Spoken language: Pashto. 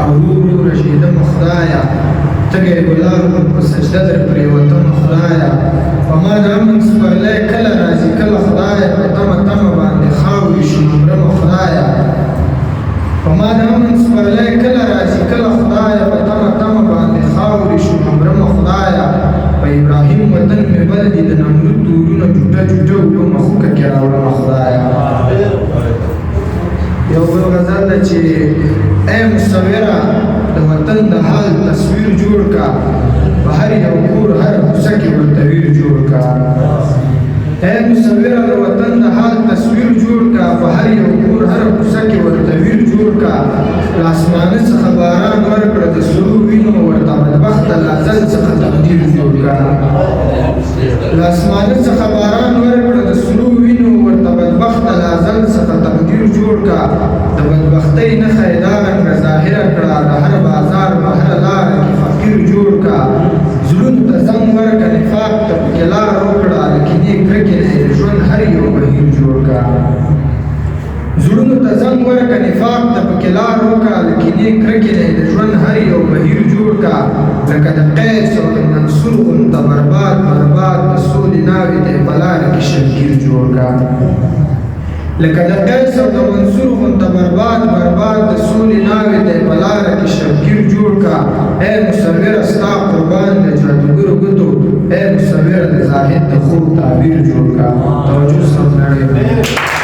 او ورو رشیدم خدایا تګې ګلاب په سجده در پرېوتم خدایا په ما د امن سپرلی کله راځي کله خدایا په تمه تمه باندې خاورې شي مرمه خدایا په ما د امن سپرلی کله راځي کله خدایا په تمه تمه باندې خاورې شي مرمه خدایا په ابراهیم وطن مې بل دي د نمرود دورونه جوټه جوټه وړو مخوکه کې راوړمه خدایا یو بل غزل ده چې ای مصوره د وطن د حال تصویر جوړ کا په هر یو کور هر کوڅه کې ورته ویر جوړ کا ای مصوره د وطن د حال تصویر جوړ کا په هر یو کور هر کوڅه کې ورته ویر جوړ کا له اسمانه څخه باران ورکړه د سرو وینو ورته بدبخته له ازل څخه تقدیر جوړ کا له اسمانه څخه باران ورکړه د سرو وینو ورته بدبخته له ازل څخه تقدیر جوړ کا د بدبختۍ نښه یې دا رنګه ظاهره کړه د هر بازار په هره لاره کې فقیر جوړ کا زړونو ته زنګ ورکړه نفاق ته پکې لار وکړه د کینې کرکې نه یې ژوند هر یو بهیر جوړ کا زړونو ته زنګ ورکړه نفاق ته پکې لار وکړه د کینې کرکې نه یې د ژوند هر یو بهیر جوړ کا لکه د قیس او د منصور غوندې برباد برباد د سولې ناوې دی په لاره کې شمشیر جوړ کا لکه د قیس او د منصور غوندې برباد برباد د سولې ناوې دی په لاره کې شمشیر جوړ کا ای مصوره ستا قربان د جادوګرو ګوتو ای مصوره د زاهد د خوب تعبیر جوړ کا توجه سره